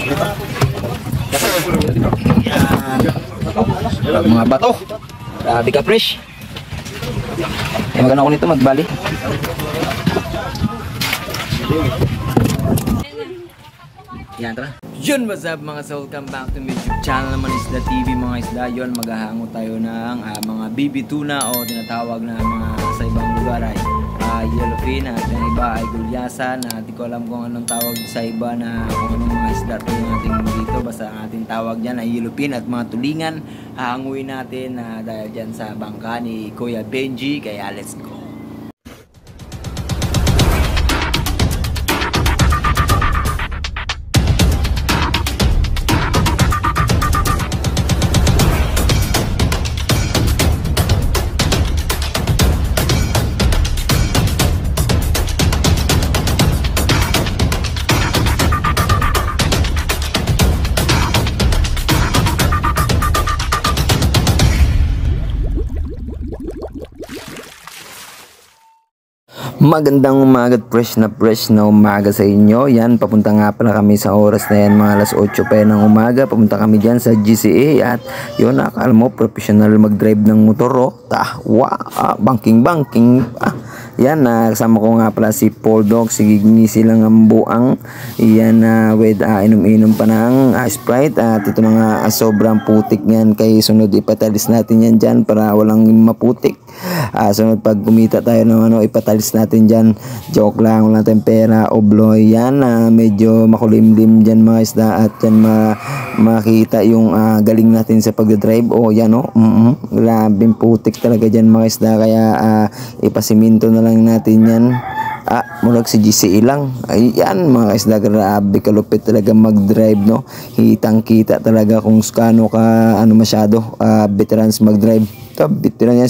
Yan. Mga bato. Grabe ka fresh. Ay maganda ako nito magbali. Yan tara. Yun, what's up mga sa welcome back to my YouTube channel naman Isda TV mga isda. Yun, maghahango tayo ng mga baby tuna o tinatawag na mga sa ibang lugar ay yellowfin at yung iba ay gulyasan. Di ko alam kung anong tawag sa iba na kung anong mga isda ito yung ating dito. Basta ang ating tawag dyan ay yellowfin at mga tulingan. Hahanguin natin dahil dyan sa bangka ni Kuya Benji. Kaya let's go. Magandang umaga at fresh na umaga sa inyo. Yan, papunta nga pala kami sa oras na yan, mga alas 8 pa yan ng umaga. Papunta kami dyan sa GCA at yun, akala mo professional mag-drive ng motor. Banking. Yan, kasama ko nga pala si Paul Dog, si Gigni silang ang buang. Yan, with inom-inom pa ng Sprite. At ito na nga, sobrang putik yan. Kaya sunod ipatalis natin yan dyan para walang maputik. Sunod pag kumita tayo ng ipatalis natin dyan. Joke lang, wala tayong pera, obloy. Yan, medyo makulimlim dyan mga isda. At yan makita yung galing natin sa pag-drive. Yan grabing putik talaga dyan mga isda. Kaya ipasiminto na lang natin yan. Mulag si GCE lang. Ayan mga isda, grabe kalupit talaga mag-drive, no? Hitang kita talaga kung skano ka masyado veterans mag-drive. Veteran yan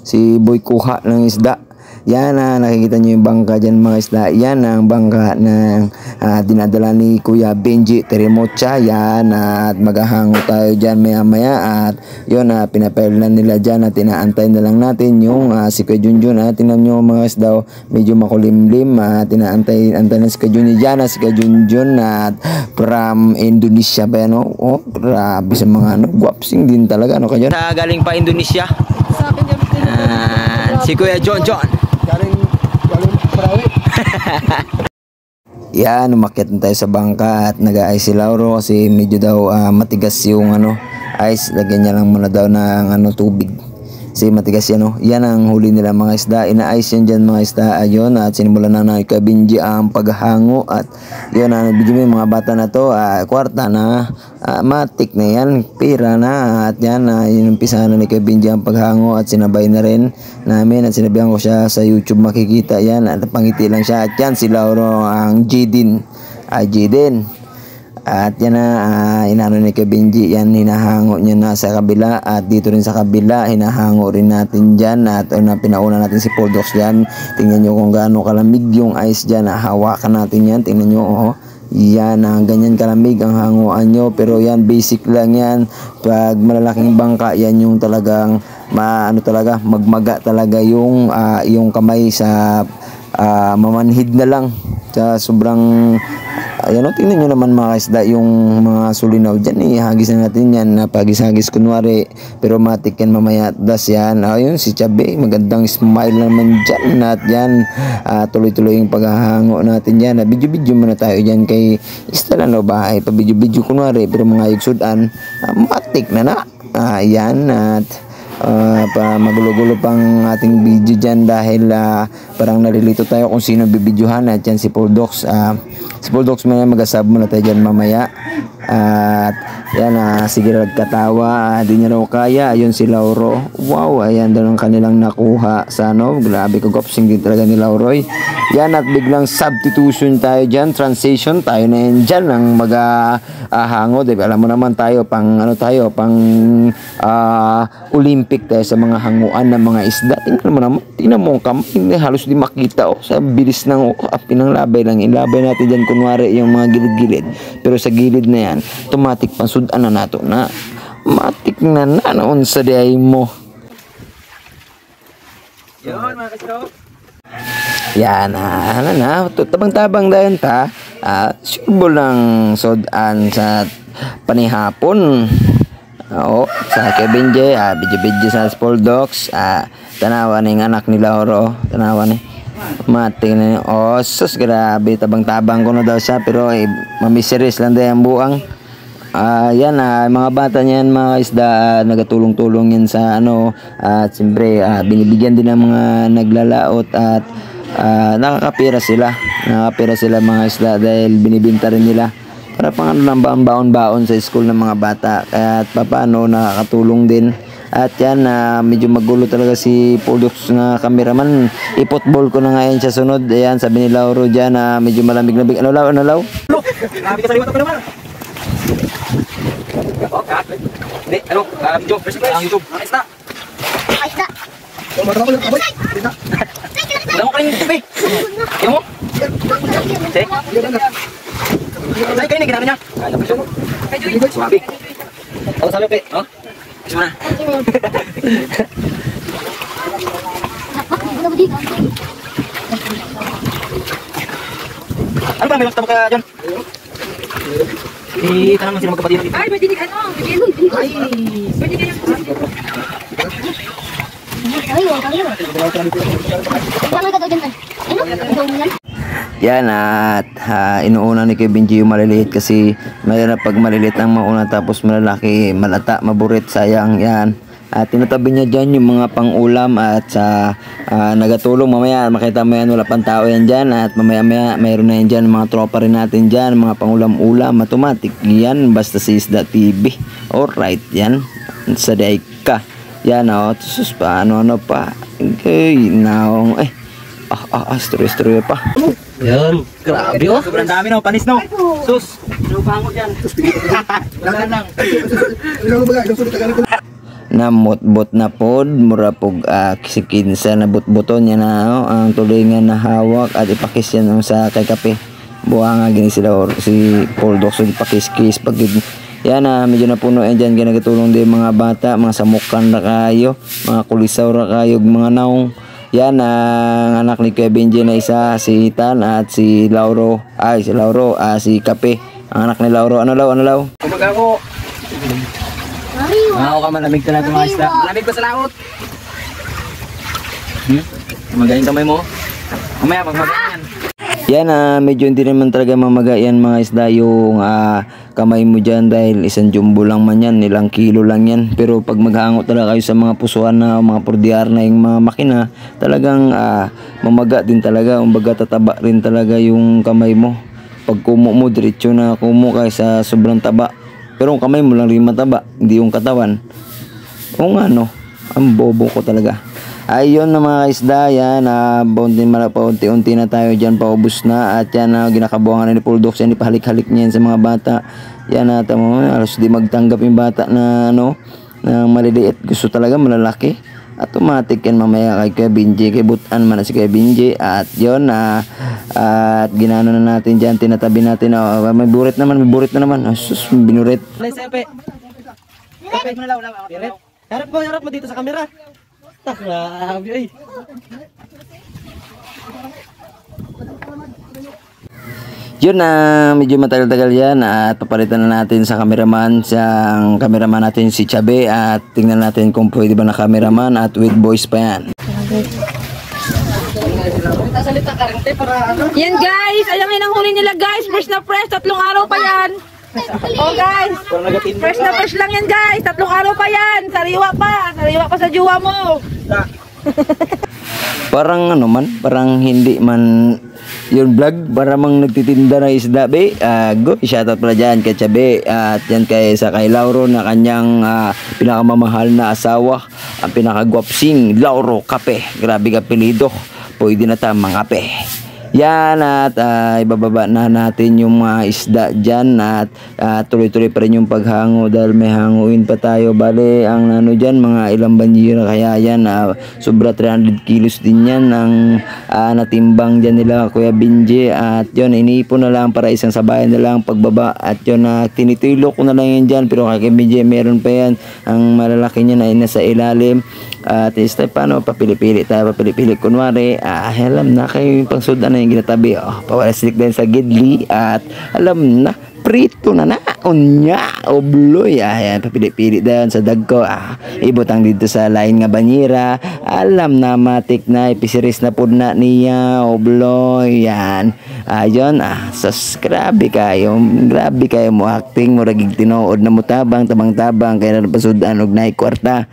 si Boy Kuha ng isda. Yan, nakikita nyo yung bangka dyan mga isda. Yan ang bangka na dinadala ni Kuya Benji Terimocha. Yan, at maghahango tayo dyan maya at yun, pinapail na nila dyan at tinaantay na lang natin yung si Kuya Junjun. Tingnan nyo mga isda, medyo makulimlim. Tinaantay na si Kuya Junjun dyan. Si Kuya Junjun at from Indonesia pa yan. Grabe sa mga guwapsing din talaga. Kayo? Galing pa Indonesia. Sa akin si Kuya John. Galing Parawi. Yan, umakyat na tayo sa bangka at nag-ice si Lauro kasi medyo daw matigas yung ice. Lagyan niya lang muna daw ng tubig kasi matigas yan. Yan ang huli nila mga isda. Ina-ice yan dyan mga isda. Ayun, at sinimulan na Kuya Benji ang paghango. At yun, nagbigyan yung mga bata na to. Kwarta na, matik na yan, pira na. At yan, inumpisa na ni Kuya Benji ang paghango. At sinabay na rin namin. At sinabihan ko siya sa YouTube makikita yan. At pangiti lang siya. At yan si Lauro ang Jidin. At yan inano ni Kuya Benji, yan hinahango niya na sa kabila at dito rin sa kabila hinahango rin natin dyan at pinauna natin si Paul Dogs dyan. Tingnan nyo kung gaano kalamig yung ice dyan, hawakan natin yan, tingnan nyo yan, ganyan kalamig ang hanguan nyo, pero yan basic lang yan. Pag malalaking bangka yan yung talagang talaga magmaga talaga yung kamay sa mamanhid na lang sa sobrang. Ayan, tingnan nyo naman mga isda yung mga sulinaw dyan. Hagis na natin yan. Pagis-hagis kunwari. Pero matik yan mamaya. Das yan. Ayun si Chabe. Magandang smile naman dyan. At yan. Tuloy-tuloy yung paghahango natin dyan. Video-video muna tayo dyan kay isda lang bahay. Pa-video-video kunwari. Pero mga yugsudan. Matik na. Ayan. At magulo-gulo pang ating video dyan dahil parang nalilito tayo kung sino bibidyohan. At yan si Paul Dogs. Si Paul Dogs mag-asab muna tayo dyan mamaya. At yan, sige nagkatawa, di niya raw kaya. Ayun si Lauro. Wow, ayan daw ang kanilang nakuha sa grabe ko gopsing din talaga ni Lauroy. Yan, at biglang substitution tayo dyan, transition tayo na yan dyan ang hango, diba? Alam mo naman tayo pang Olympic tayo sa mga hanguan ng mga isda. Tingnan mo kamay, halos di makita sa bilis ng pinanglabay lang. Ilabay natin dyan kunwari yung mga gilid-gilid, pero sa gilid na yan automatic pansudan na nato na matik na naon sa day mo. Yun mga kasko. Yan, tabang-tabang dayon ta. Subo lang sodan sa panihapon. Oo, sa Kevin J, video sa Spoil Dogs, tanawa ng anak ni Lauro, tanawa ni mating na sus, grabe, tabang-tabang ko na daw siya, pero mamiseries lang din ang buang. Yan, mga bata niyan, mga isda, nagatulong-tulong yan sa ano, at siyempre, binibigyan din ng mga naglalaot at nakakapira sila mga isda dahil binibinta rin nila para pang ano lang baon-baon sa school ng mga bata, kaya at papaano nakakatulong din. At yan, medyo magulo talaga si Poldux na cameraman. I-football ko na ngayon sa sunod. Ayan, sabi ni Lauro dyan, medyo malamig-lamig. Ano law? Grabe ka sa liwat ko naman. Hindi, ano? Video, first ang YouTube. Isda. Isda. Alam mo ka rin yung YouTube eh. Alam mo? Check. Ay, kayo na ginano niya. Alam mo siya. Suwabi. Ako sabi ko eh. Oh? Gusto mo na. Ano ba? May magtamo ka dyan? Tanong mo sila magkapatid dito. Ay, pwede ano? Ay, pwede kayo. Ay, wala ka rin. Saan ka daw dyan? Ano? Daw mo yan? Yan, at inuuna ni Kevin G yung maliliit kasi mayroon pag maliliit ang mauna tapos malalaki, malata, maburit, sayang yan. At tinatabi niya dyan yung mga pang-ulam at nagatulong. Mamaya makita mo yan, wala pang tao yan dyan. At mamaya mayroon na yan dyan, mga tropa rin natin dyan, mga pang-ulam-ulam, automatic yan, basta si Isda TV. Alright, yan, sa Daika. Yan, sus pa, ano pa. Okay, now, story pa. Yan, grabe oh. Sobrang dami no, panis no. Sus, lupango dyan. Lagan lang. Namot-bot na pod, murapog si Kinsa na butbuton niya na ang tulingan na hawak at ipakis yan sa kay kape. Buha nga gini sila or si Poldux ipakis-kis pag yan, medyo napuno yan dyan, ginagatulong din mga bata, mga samukan na kayo, mga kulisaw na kayo, mga naong. Yan, ang anak ni Kevin J na isa, si Ethan at si Lauro, si Kape, ang anak ni Lauro. Ano law? Kumbaga ako. Ako ka malamig talaga mga isda. Malamig pa sa laot. Magaling kamay mo. Mamaya pagmagayan. Yan, medyo hindi naman talaga mamaga yan mga isda yung kamay mo dyan dahil isang jumbo lang man yan, ilang kilo lang yan. Pero pag maghangot talaga kayo sa mga pusuan na mga pordiar na yung mga makina, talagang mamaga din talaga, umbaga tataba rin talaga yung kamay mo. Pag kumo mo, diretso na kumo kaysa sobrang taba. Pero ang kamay mo lang rin mataba, hindi yung katawan. O nga no, ang bobo ko talaga. Ayun na mga isda, yan, paunti-unti na tayo dyan, paubos na. At yan, ginakabuhangan na ni Poldux, yan, ipahalik-halik niya yan sa mga bata. Yan, halos di magtanggap yung bata na, na maliliit. Gusto talaga malalaki. Automatic yan mamaya kay Kevin J, kay butan man na si Kevin J. At yun, at ginano na natin dyan, tinatabi natin. May burit na naman. Sus, binurit. Sepe. Sepe mo na lang. Harap mo dito sa camera. Grabe ay. Yun na medyo matagal-tagal yan at papalitan na natin sa cameraman, ang cameraman natin si Chabe, at tingnan natin kung pwede ba na cameraman at with voice pa yan. Yan guys, ayan ang huli nila guys, fresh na fresh, 3 araw pa yan. Oh guys, fresh na fresh lang yan guys, 3 araw pa yan, sariwa pa sa juwa mo. Parang parang hindi man yun vlog, para mang nagtitinda na isda be. Go, shoutout pala dyan kay Chabe at yan kay Lauro na kanyang pinakamamahal na asawa, ang pinakagwapsing Lauro Kape. Grabe ka pilido, pwede na tamang kape. Yan, at ibababa na natin yung mga isda dyan at tuloy-tuloy pa rin yung paghango dahil may hanguin pa tayo. Bale, ang dyan, mga ilang banyira kaya yan, sobra 300 kilos din yan ang natimbang dyan nila Kuya Binje. At yun, iniipon na lang para isang sabayan na lang pagbaba. At yun, tinitilo ko na lang yan dyan, pero kay Binje meron pa yan, ang malalaki niya na nasa ilalim. At is tayo paano, papili-pili tayo, papili-pili. Kunwari, alam na kayo yung pangsudan na yung ginatabi. Pawalisik din sa gidli at alam na, prito na unya obloy ayan papili-pili dayon sa dagko ibutang dito sa lain nga banyera alam na matik na ipisiris na pud na niya obloy yan ayon grabe kayo mo acting mo ragig tinuod na mutabang tabang kaya na pasudan og nay kwarta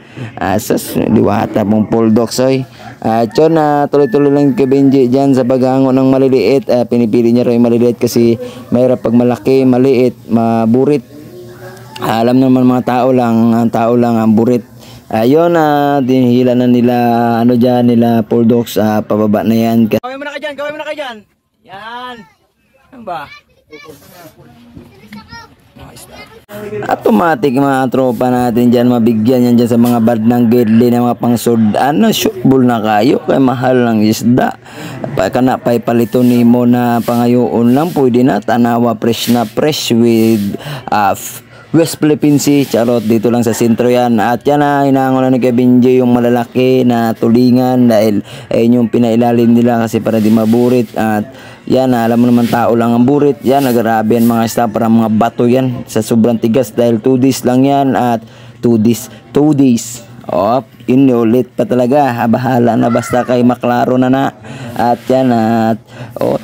liwata mong puldok soy Chon, tuloy-tuloy lang kay Benji dyan sa paghango ng maliliit. Pinipili niya rin maliliit kasi mahirap pag malaki, maliit, maburit. Alam naman mga tao lang ang burit. Ayun, dinihila na nila, nila pulldogs, pababa na yan. Gawin mo na kayo dyan. Yan. Ano ba? Automatic mga tropa natin dyan, mabigyan yan dyan sa mga bad ng gidli na mga pangsudan na shootball na kayo kay mahal ng isda kana pay palito nimo na pangayoon lang pwede na tanawa fresh with West Philippine Sea, charot, dito lang sa sentro yan. At yan hinangon na ni Kevin J yung malalaki na tulingan dahil ayun yung pinailalim nila kasi para di maburit. At yan, alam mo naman tao lang ang burit. Yan, nagarabi yan mga isda para mga bato yan sa sobrang tigas dahil 2 days lang yan at 2 days. Inulit pa talaga, bahala na basta kay maklaro na. At yan,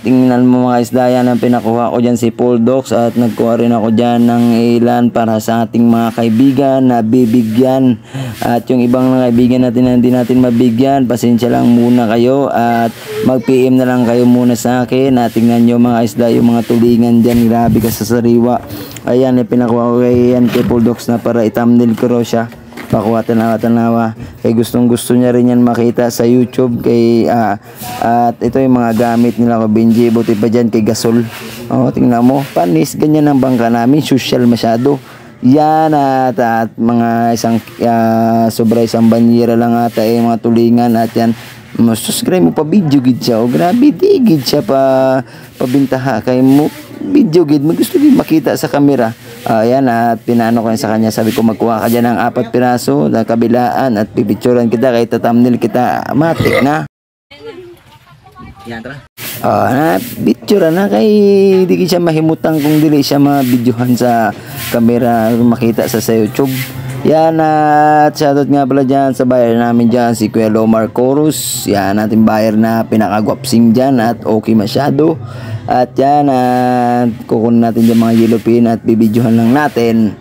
tingnan mo mga isda yan ang pinakuha ko dyan si pulldogs at nagkuha rin ako dyan ng ilan para sa ating mga kaibigan na bibigyan. At yung ibang mga kaibigan natin na hindi natin mabigyan, pasensya lang muna kayo at mag-PM na lang kayo muna sa akin. Tingnan nyo mga isda yung mga tulingan dyan, grabe ka sa sariwa. Ayan, pinakuha ko kay pulldogs na para i-thumbnail ko raw siya. Pakuha tanawa kay gustong niya rin yan makita sa YouTube kay at ito yung mga gamit nila ko Benji, buti pa dyan kay gasol. Tingnan mo, panis ganyan ang bangka namin, social masyado yan. At mga sobra isang banyera lang ata mga tulingan. At yan, subscribe mo pa video gid siya grabe di gid siya pabintaha kay mo video gid gusto gid makita sa camera. Ayan, at pinano ko sa kanya, sabi ko magkuha ka dyan ng 4 piraso na kabilaan at pipicturan kita kahit thumbnail kita matik na. Yan, tara. Picture na kay di siya mahimutang kung dili siya mabidyohan sa camera makita sa YouTube. Yan, at shoutout nga pala dyan sa buyer namin dyan, si Kuya Lomar Chorus. Yan, natin buyer na pinakagwapsing dyan at okay masyado. At yan, kukunin natin yung mga yellow pin at bibidyohan lang natin.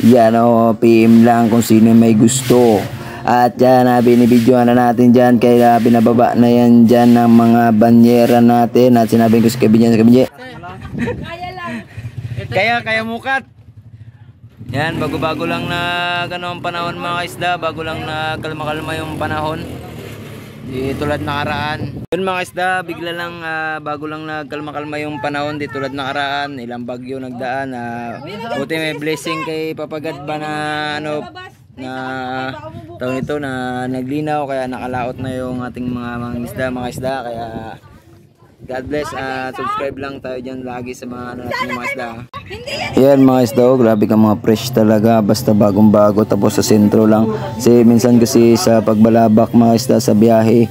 Yan, PM lang kung sino may gusto. At yan, binibidyohan na natin dyan kaya binababa na yan dyan ng mga banyera natin. At sinabi ko sa kabinyan, Kaya lang. Kaya mukat. Yan, bago-bago lang na ganong panahon mga isda, bago lang na kalma-kalma yung panahon. Di tulad nakaraan. Yun mga isda, bigla lang bago lang na kalma-kalma yung panahon, di tulad nakaraan, ilang bagyo nagdaan. Buti may blessing kay Papagad ba na taon ito na naglinaw kaya nakalaot na yung ating mga isda, kaya God bless. Subscribe lang tayo dyan lagi sa mga mga isda. Yan mga isda, grabe ka mga fresh talaga, basta bagong bago tapos sa sentro lang. Minsan kasi sa pagbalabak mga isda sa biyahe,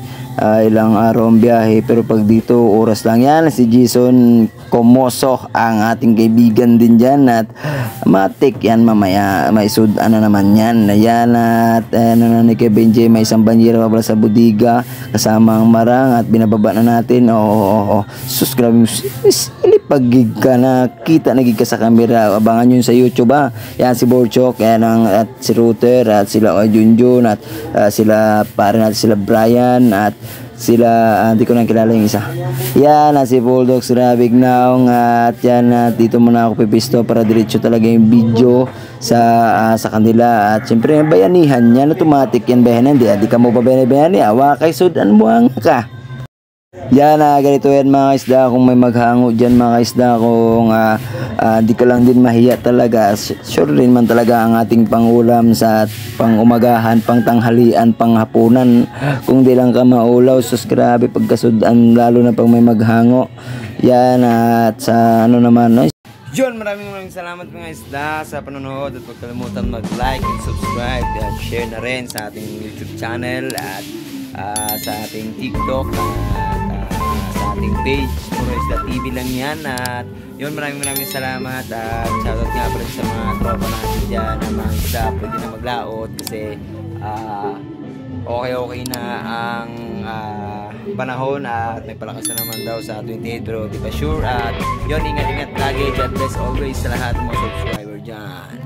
ilang araw ang biyahe, pero pag dito oras lang. Yan si Jason Comoso ang ating kaibigan din dyan at matik yan mamaya may sudan na naman yan. Yan, at ni Kevin J may isang banyera pa sa budiga kasama ang marang at binababa na natin. Sus, grabe mo silipagig ka na kita nagig ka sa camera. Abangan yun sa YouTube Yan si Borchok, yan at si Router at sila Junjun at sila pare natin sila Brian at sila hindi ko na kilala yung isa. Yan, si Bulldogs Rabig now. At yan, dito muna ako pipisto para diretso talaga yung video sa kanila. At syempre bayanihan yan, automatic yan bayanan. Di ka mo pa bayani kay sudan mo ang ka. Yan, ganito yan mga isda, kung may maghango dyan mga isda, kung di ka lang din mahiya talaga, sure rin man talaga ang ating pangulam sa pangumagahan, pangtanghalian, panghapunan. Kung di lang ka maulaw, sus grabe pagkasudan, lalo na pag may maghango. Yan, at sa naman, Yun, maraming salamat mga isda sa panonood at huwag kalimutan mag-like and subscribe at share na rin sa ating YouTube channel at sa ating TikTok at sa ating page. Puro Isda TV lang yan at yun, maraming salamat at shoutout nga pala sa mga tropa natin dyan na mga isda pwede na maglaot kasi okay na ang panahon at may palakas na naman daw sa 28 pero di pa sure at yun, ingat lagi. God bless always sa lahat ng mga subscriber dyan.